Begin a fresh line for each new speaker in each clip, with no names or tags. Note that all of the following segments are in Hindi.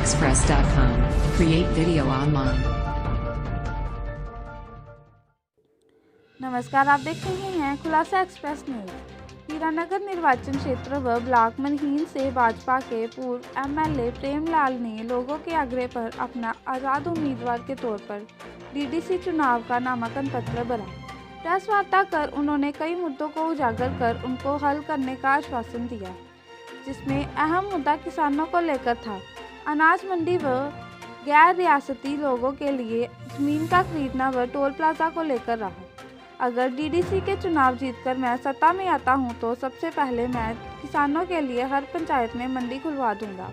khulasaexpress.com. Create video online.
नमस्कार, आप देख रहे हैं खुलासा एक्सप्रेस न्यूज। हीरानगर निर्वाचन क्षेत्र व ब्लॉक मनहीन से भाजपा के पूर्व एमएलए प्रेमलाल ने लोगों के आग्रह पर अपना आज़ाद उम्मीदवार के तौर पर डीडीसी चुनाव का नामांकन पत्र भरा। प्रेस वार्ता कर उन्होंने कई मुद्दों को उजागर कर उनको हल करने का आश्वासन दिया, जिसमें अहम मुद्दा किसानों को लेकर था। अनाज मंडी व गैर रियासती लोगों के लिए जमीन का खरीदना व टोल प्लाजा को लेकर रहा। अगर डीडीसी के चुनाव जीतकर मैं सत्ता में आता हूं तो सबसे पहले मैं किसानों के लिए हर पंचायत में मंडी खुलवा दूंगा,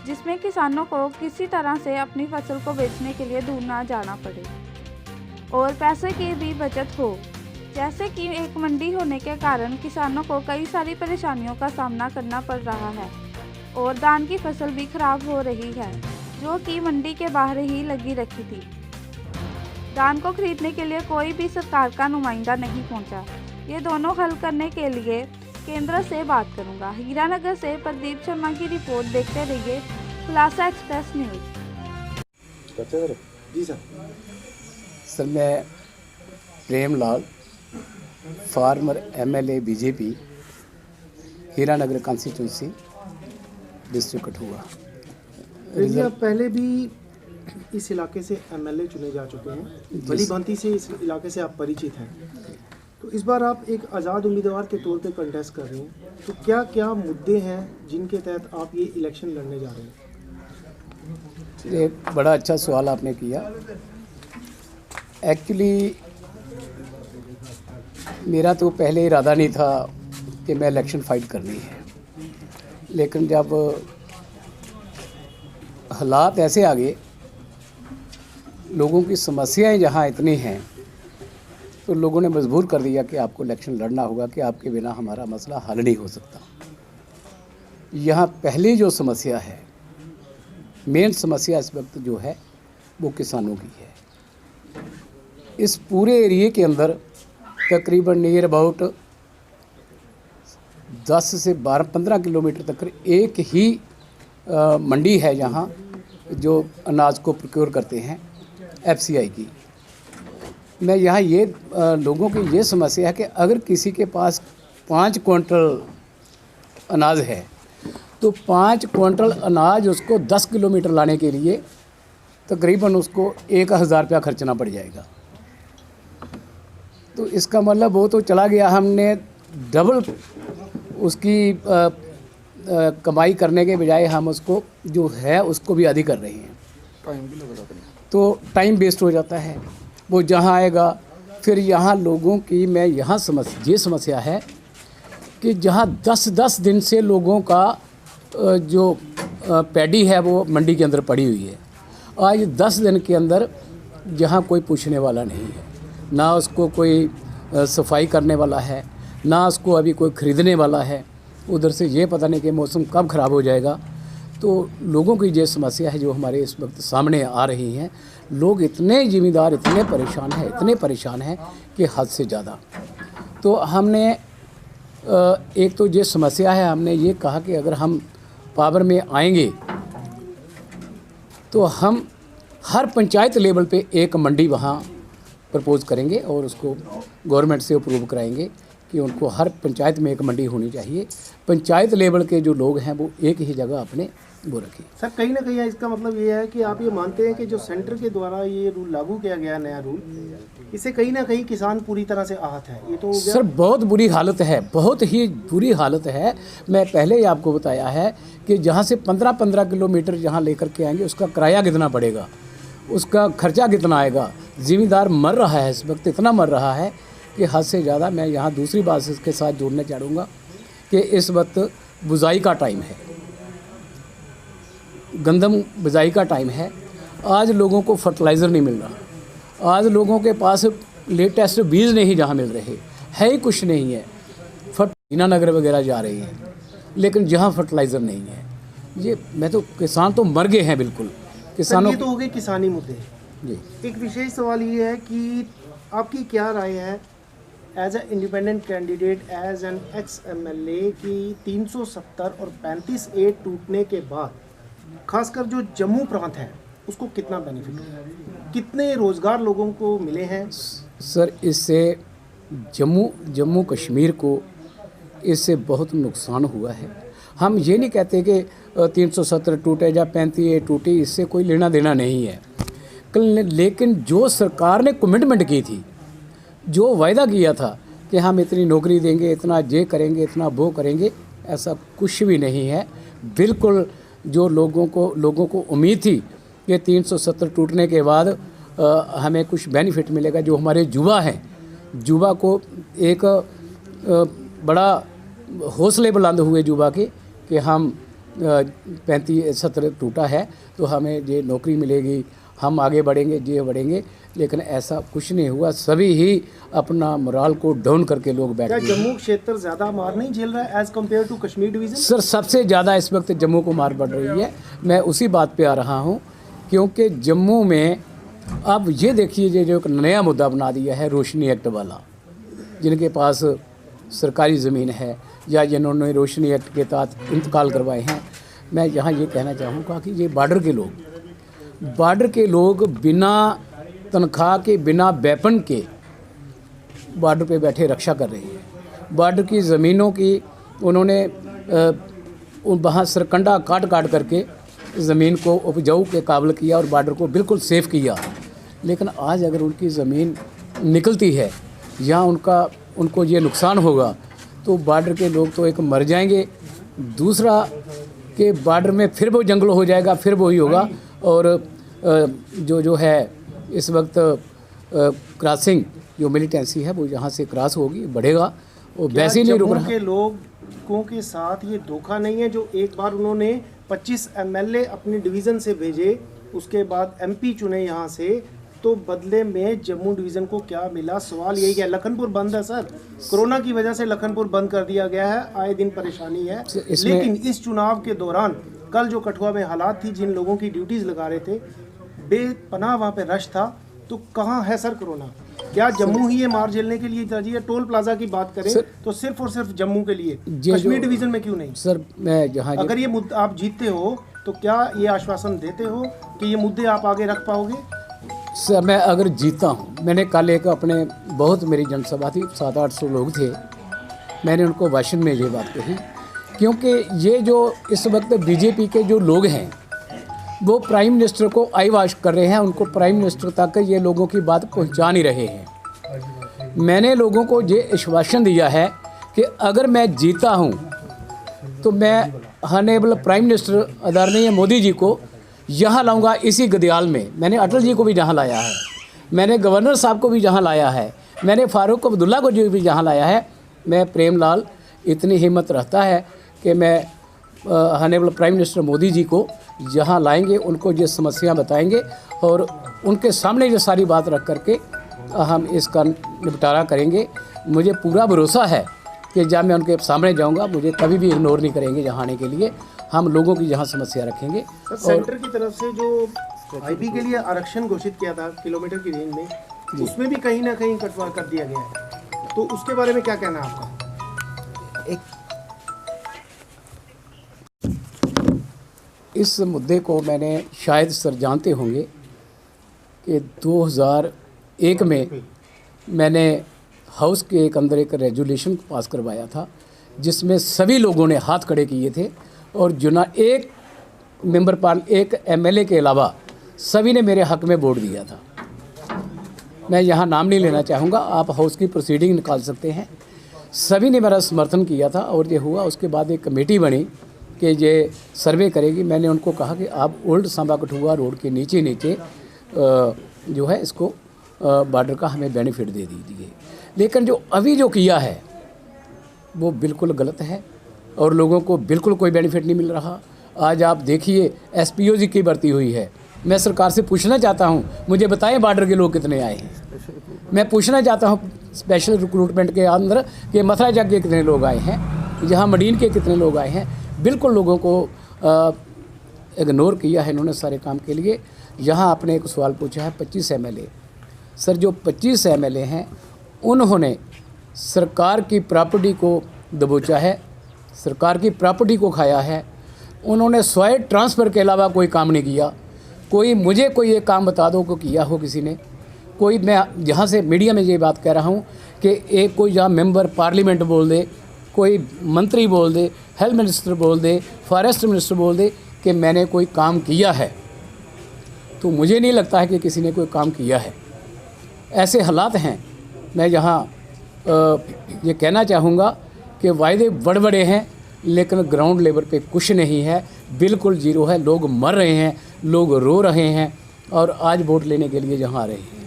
जिसमें किसानों को किसी तरह से अपनी फसल को बेचने के लिए दूर ना जाना पड़े और पैसे की भी बचत हो। जैसे कि एक मंडी होने के कारण किसानों को कई सारी परेशानियों का सामना करना पड़ रहा है और धान की फसल भी खराब हो रही है, जो कि मंडी के बाहर ही लगी रखी थी। धान को खरीदने के लिए कोई भी सरकार का नुमाइंदा नहीं पहुंचा। ये दोनों हल करने के लिए केंद्र से बात करूंगा। हीरानगर से प्रदीप शर्मा की रिपोर्ट। देखते रहिए खुलासा एक्सप्रेस न्यूज।
जी
सर, मैं Premlal, farmer MLA BJP, Hiranagar constituency, district Kathua.
आप पहले भी इस इलाके से एमएलए चुने जा चुके हैं, भली भांति से इस इलाके से आप परिचित हैं। तो इस बार आप एक आज़ाद उम्मीदवार के तौर पे कंटेस्ट कर रहे हैं, तो क्या क्या मुद्दे हैं जिनके तहत आप ये इलेक्शन लड़ने जा रहे हैं?
ये बड़ा अच्छा सवाल आपने किया। एक्चुअली मेरा तो पहले इरादा नहीं था कि मैं इलेक्शन फाइट करनी है, लेकिन जब हालात ऐसे आ गए, लोगों की समस्याएं जहां इतनी हैं, तो लोगों ने मजबूर कर दिया कि आपको इलेक्शन लड़ना होगा, कि आपके बिना हमारा मसला हल नहीं हो सकता। यहाँ पहली जो समस्या है, मेन समस्या इस वक्त जो है वो किसानों की है। इस पूरे एरिए के अंदर तकरीबन नियर अबाउट 10 से 12-15 किलोमीटर तक एक ही मंडी है जहाँ जो अनाज को प्रोक्योर करते हैं एफसीआई की। मैं यहाँ ये लोगों की ये समस्या है कि अगर किसी के पास 5 क्विंटल अनाज है तो 5 क्विंटल अनाज उसको 10 किलोमीटर लाने के लिए तकरीबन उसको 1000 रुपया खर्चना पड़ जाएगा। तो इसका मतलब वो तो चला गया, हमने डबल उसकी कमाई करने के बजाय हम उसको जो है उसको भी आधी कर रहे हैं। तो टाइम वेस्ट हो जाता है। वो जहाँ आएगा फिर यहाँ लोगों की मैं यहाँ ये समस्या है कि जहाँ 10-10 दिन से लोगों का जो पैडी है वो मंडी के अंदर पड़ी हुई है। आज 10 दिन के अंदर जहाँ कोई पूछने वाला नहीं है, ना उसको कोई सफाई करने वाला है, ना उसको अभी कोई ख़रीदने वाला है। उधर से ये पता नहीं कि मौसम कब ख़राब हो जाएगा। तो लोगों की ये समस्या है जो हमारे इस वक्त सामने आ रही हैं। लोग इतने ज़िम्मेदार, इतने परेशान हैं कि हद से ज़्यादा। तो हमने एक तो ये समस्या है, हमने ये कहा कि अगर हम पावर में आएंगे तो हम हर पंचायत लेवल पे एक मंडी वहाँ प्रपोज़ करेंगे और उसको गवर्नमेंट से अप्रूव कराएंगे कि उनको हर पंचायत में एक मंडी होनी चाहिए। पंचायत लेवल के जो लोग हैं वो एक ही जगह अपने वो रखें।
सर, कहीं ना कहीं इसका मतलब ये है कि आप ये मानते हैं कि जो सेंटर के द्वारा ये रूल लागू किया गया, नया रूल, इससे कहीं ना कहीं किसान पूरी तरह से आहत है। ये तो
सर बहुत बुरी हालत है, बहुत ही बुरी हालत है। मैं पहले ही आपको बताया है कि जहाँ से 15-15 किलोमीटर जहाँ लेकर के आएंगे उसका किराया कितना पड़ेगा, उसका खर्चा कितना आएगा। ज़िम्मेदार मर रहा है इस वक्त, इतना मर रहा है कि हद से ज़्यादा। मैं यहाँ दूसरी बात इसके साथ जोड़ना चाहूँगा कि इस वक्त बुज़ाई का टाइम है, गंदम बुज़ाई का टाइम है। आज लोगों को फर्टिलाइज़र नहीं मिल रहा, आज लोगों के पास लेटेस्ट बीज नहीं जहाँ मिल रहे, है ही कुछ नहीं है। हीरानगर वगैरह जा रही हैं, लेकिन जहाँ फर्टिलाइज़र नहीं है, ये मैं तो किसान तो मर गए हैं बिल्कुल। किसानों
ये तो हो गए किसानी मुद्दे
जी।
एक विशेष सवाल ये है कि आपकी क्या राय है as a independent candidate, as an ex MLA की 370 और 35A टूटने के बाद खासकर जो जम्मू प्रांत है उसको कितना बेनिफिट हुआ है, कितने रोजगार लोगों को मिले हैं?
सर इससे जम्मू कश्मीर को इससे बहुत नुकसान हुआ है। हम ये नहीं कहते कि 370 टूटे या 35 टूटे, इससे कोई लेना देना नहीं है। लेकिन जो सरकार ने कमिटमेंट की थी, जो वायदा किया था कि हम इतनी नौकरी देंगे, इतना ये करेंगे, इतना वो करेंगे, ऐसा कुछ भी नहीं है। बिल्कुल जो लोगों को उम्मीद थी कि 370 टूटने के बाद हमें कुछ बेनिफिट मिलेगा, जो हमारे युवा हैं, युवा को एक बड़ा हौसले बुलंद हुए युवा के कि हम 35-70 टूटा है तो हमें ये नौकरी मिलेगी, हम आगे बढ़ेंगे, ये बढ़ेंगे। लेकिन ऐसा कुछ नहीं हुआ। सभी ही अपना मोराल को डाउन करके लोग बैठ
क्या
गए।
जम्मू क्षेत्र ज़्यादा मार नहीं झेल रहा है as compare to Kashmir division?
Sir सबसे ज़्यादा इस वक्त जम्मू को मार पड़ रही है। मैं उसी बात पे आ रहा हूँ, क्योंकि जम्मू में अब ये देखिए ये जो एक नया मुद्दा बना दिया है रोशनी एक्ट वाला, जिनके पास सरकारी ज़मीन है या जिन्होंने रोशनी एक्ट के तहत इंतकाल करवाए हैं, मैं यहाँ ये कहना चाहूँगा कि ये बॉर्डर के लोग बिना तनख्वाह के, बिना वेपन के बॉर्डर पे बैठे रक्षा कर रहे हैं। बॉर्डर की ज़मीनों की उन्होंने वहाँ सरकंडा काट करके ज़मीन को उपजाऊ के काबिल किया और बॉर्डर को बिल्कुल सेफ किया। लेकिन आज अगर उनकी ज़मीन निकलती है या उनको ये नुकसान होगा तो बॉर्डर के लोग तो एक मर जाएंगे, दूसरा कि बॉर्डर में फिर वो जंगल हो जाएगा, फिर वही होगा। और जो है इस वक्त क्रॉसिंग जो मिलिटेंसी है वो यहाँ से क्रॉस होगी, बढ़ेगा, वो वैसे ही नहीं रुक रहा।
के लोगों के साथ ये धोखा नहीं है जो एक बार उन्होंने 25 एमएलए अपनी डिवीज़न से भेजे, उसके बाद एमपी चुने यहाँ से, तो बदले में जम्मू डिवीज़न को क्या मिला? सवाल यही है। लखनपुर बंद है सर, कोरोना की वजह से लखनपुर बंद कर दिया गया है, आए दिन परेशानी है। लेकिन इस चुनाव के दौरान कल जो कठुआ में हालात थी, जिन लोगों की ड्यूटीज़ लगा रहे थे, बेपनाह वहाँ पे रश था, तो कहाँ है सर कोरोना? क्या जम्मू ही ये मार झेलने के लिए चाहिए? टोल प्लाजा की बात करें तो सिर्फ और सिर्फ जम्मू के लिए, कश्मीर डिवीज़न में क्यों नहीं?
सर मैं जहाँ
अगर ये मुद्दा आप जीतते हो तो क्या ये आश्वासन देते हो कि ये मुद्दे आप आगे रख पाओगे?
सर मैं अगर जीता हूँ, मैंने कल एक अपने बहुत मेरी जनसभा थी, 700-800 लोग थे, मैंने उनको भाषण में ये बात कही, क्योंकि ये जो इस वक्त बीजेपी के जो लोग हैं वो प्राइम मिनिस्टर को आई वॉश कर रहे हैं, उनको प्राइम मिनिस्टर तक ये लोगों की बात पहुंचा नहीं रहे हैं। मैंने लोगों को ये आश्वासन दिया है कि अगर मैं जीता हूं तो मैं ऑनरेबल प्राइम मिनिस्टर आदरणीय मोदी जी को यहाँ लाऊंगा, इसी गदियाल में। मैंने अटल जी को भी जहाँ लाया है, मैंने गवर्नर साहब को भी जहाँ लाया है, मैंने फारूक अब्दुल्ला को जो भी जहाँ लाया है। मैं प्रेमलाल इतनी हिम्मत रखता है कि मैं honourable prime minister Modi ji को यहाँ लाएंगे, उनको ये समस्या बताएंगे और उनके सामने ये सारी बात रख करके हम इसका निपटारा करेंगे। मुझे पूरा भरोसा है कि जब मैं उनके सामने जाऊंगा मुझे कभी भी इग्नोर नहीं करेंगे यहाँ आने के लिए। हम लोगों की यहाँ समस्या रखेंगे।
सेंटर की तरफ से जो आईपी के लिए आरक्षण घोषित किया था किलोमीटर की रेंज में, उसमें भी कहीं ना कहीं कटवा कर दिया गया है, तो उसके बारे में क्या कहना है आपका?
इस मुद्दे को मैंने शायद सर जानते होंगे कि 2001 में मैंने हाउस के एक अंदर एक रेजोल्यूशन पास करवाया था, जिसमें सभी लोगों ने हाथ खड़े किए थे और एक मेंबर एक एमएलए के अलावा सभी ने मेरे हक में वोट दिया था। मैं यहाँ नाम नहीं लेना चाहूँगा, आप हाउस की प्रोसीडिंग निकाल सकते हैं। सभी ने मेरा समर्थन किया था और ये हुआ। उसके बाद एक कमेटी बनी कि ये सर्वे करेगी। मैंने उनको कहा कि आप ओल्ड सांबा कठुआ रोड के नीचे जो है इसको बॉर्डर का हमें बेनिफिट दे दीजिए। लेकिन जो अभी जो किया है वो बिल्कुल गलत है और लोगों को बिल्कुल कोई बेनिफिट नहीं मिल रहा। आज आप देखिए एसपीओ की भर्ती हुई है। मैं सरकार से पूछना चाहता हूँ, मुझे बताएं बॉर्डर के लोग कितने आए हैं। मैं पूछना चाहता हूँ स्पेशल रिक्रूटमेंट के अंदर कि मथुरा जग के कितने लोग आए हैं, यहाँ मडीन के कितने लोग आए हैं। बिल्कुल लोगों को इग्नोर किया है इन्होंने सारे काम के लिए। यहाँ आपने एक सवाल पूछा है 25 एमएलए। सर जो 25 एमएलए हैं उन्होंने सरकार की प्रॉपर्टी को दबोचा है, सरकार की प्रॉपर्टी को खाया है। उन्होंने स्वयं ट्रांसफ़र के अलावा कोई काम नहीं किया। कोई मुझे कोई एक काम बता दो को किया हो किसी ने। कोई मैं जहाँ से मीडिया में ये बात कह रहा हूँ कि एक कोई जहाँ मेंबर पार्लियामेंट बोल दे, कोई मंत्री बोल दे, हेल्थ मिनिस्टर बोल दे, फॉरेस्ट मिनिस्टर बोल दे कि मैंने कोई काम किया है, तो मुझे नहीं लगता है कि किसी ने कोई काम किया है। ऐसे हालात हैं। मैं यहाँ ये कहना चाहूँगा कि वायदे बड़े बड़े हैं लेकिन ग्राउंड लेवल पे कुछ नहीं है, बिल्कुल जीरो है। लोग मर रहे हैं, लोग रो रहे हैं और आज वोट लेने के लिए जहाँ आ रहे हैं।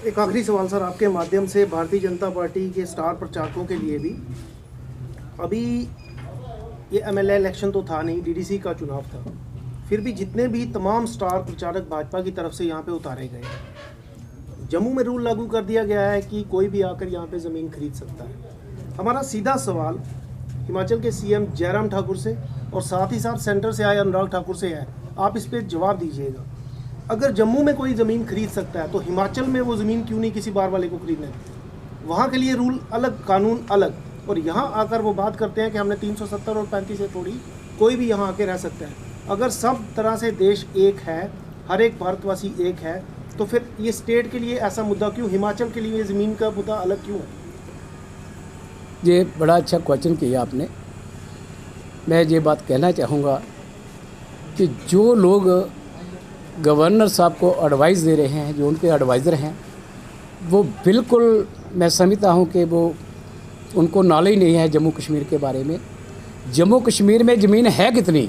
एक आखिरी सवाल सर, आपके माध्यम से भारतीय जनता पार्टी के स्टार प्रचारकों के लिए भी, अभी ये एमएलए इलेक्शन तो था नहीं, डीडीसी का चुनाव था, फिर भी जितने भी तमाम स्टार प्रचारक भाजपा की तरफ से यहाँ पे उतारे गए। जम्मू में रूल लागू कर दिया गया है कि कोई भी आकर यहाँ पे ज़मीन खरीद सकता है। हमारा सीधा सवाल हिमाचल के सीएम जयराम ठाकुर से और साथ ही साथ सेंटर से आए अनुराग ठाकुर से है, आप इस पर जवाब दीजिएगा। अगर जम्मू में कोई ज़मीन खरीद सकता है तो हिमाचल में वो ज़मीन क्यों नहीं किसी बार वाले को खरीदने देते? वहाँ के लिए रूल अलग, कानून अलग, और यहाँ आकर वो बात करते हैं कि हमने 370 और 35 से तोड़ी, कोई भी यहाँ आके रह सकता है। अगर सब तरह से देश एक है, हर एक भारतवासी एक है, तो फिर ये स्टेट के लिए ऐसा मुद्दा क्यों, हिमाचल के लिए ज़मीन का मुद्दा अलग क्यों है?
ये बड़ा अच्छा क्वेश्चन किया आपने। मैं ये बात कहना चाहूँगा कि जो लोग गवर्नर साहब को एडवाइस दे रहे हैं, जो उनके एडवाइज़र हैं, वो बिल्कुल मैं समझता हूँ कि वो उनको नॉलेज नहीं है जम्मू कश्मीर के बारे में। जम्मू कश्मीर में ज़मीन है कितनी?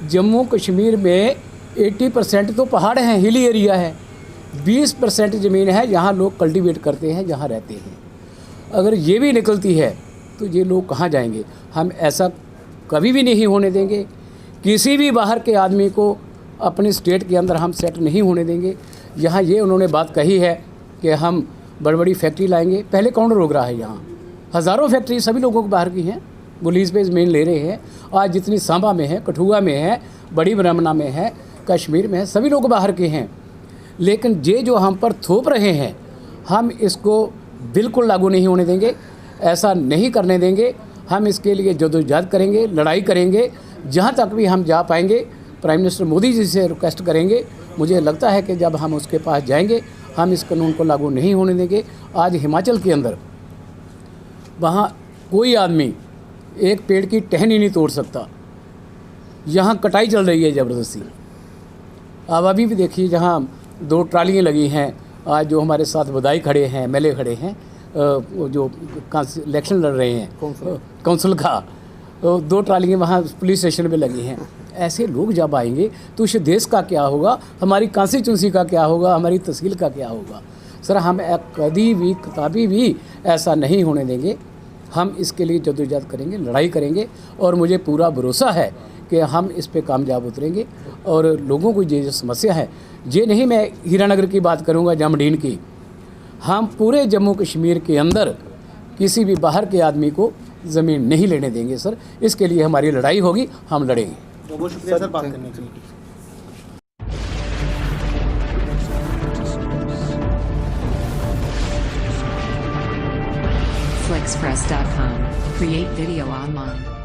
जम्मू कश्मीर में 80% तो पहाड़ हैं, हिली एरिया है। 20% ज़मीन है जहाँ लोग कल्टीवेट करते हैं, जहाँ रहते हैं। अगर ये भी निकलती है तो ये लोग कहाँ जाएंगे? हम ऐसा कभी भी नहीं होने देंगे। किसी भी बाहर के आदमी को अपने स्टेट के अंदर हम सेट नहीं होने देंगे। यहाँ ये उन्होंने बात कही है कि हम बड़ी बड़ी फैक्ट्री लाएंगे। पहले कौन रोक रहा है? यहाँ हज़ारों फैक्ट्री सभी लोगों को बाहर की हैं, वो लीज पे ज़मीन ले रहे हैं। आज जितनी सांबा में है, कठुआ में है, बड़ी ब्राह्मणा में है, कश्मीर में है, सभी लोग बाहर के हैं। लेकिन ये जो हम पर थोप रहे हैं, हम इसको बिल्कुल लागू नहीं होने देंगे, ऐसा नहीं करने देंगे। हम इसके लिए जदोजहद करेंगे, लड़ाई करेंगे, जहाँ तक भी हम जा पाएंगे। प्राइम मिनिस्टर मोदी जी से रिक्वेस्ट करेंगे। मुझे लगता है कि जब हम उसके पास जाएंगे, हम इस कानून को लागू नहीं होने देंगे। आज हिमाचल के अंदर वहाँ कोई आदमी एक पेड़ की टहनी नहीं तोड़ सकता। यहाँ कटाई चल रही है ज़बरदस्ती। अब अभी भी देखिए, जहाँ 2 ट्रालियाँ लगी हैं, आज जो हमारे साथ बधाई खड़े हैं, एमएलए खड़े हैं, जो इलेक्शन लड़ रहे हैं काउंसिल का, 2 ट्रालियाँ वहाँ पुलिस स्टेशन पे लगी हैं। ऐसे लोग जब आएंगे तो इस देश का क्या होगा, हमारी कॉन्स्टिट्यूंसी का क्या होगा, हमारी तहसील का क्या होगा? सर, हम कभी भी ऐसा नहीं होने देंगे। हम इसके लिए जद्दोजहद करेंगे, लड़ाई करेंगे, और मुझे पूरा भरोसा है कि हम इस पे कामयाब उतरेंगे। और लोगों को ये जो समस्या है, ये नहीं मैं हीरानगर की बात करूँगा, जमडीन की, हम पूरे जम्मू कश्मीर के अंदर किसी भी बाहर के आदमी को ज़मीन नहीं लेने देंगे। सर, इसके लिए हमारी लड़ाई होगी, हम लड़ेंगे।
बहुत शुक्रिया सर बात करने के लिए।
Flixpress.com. Create video online.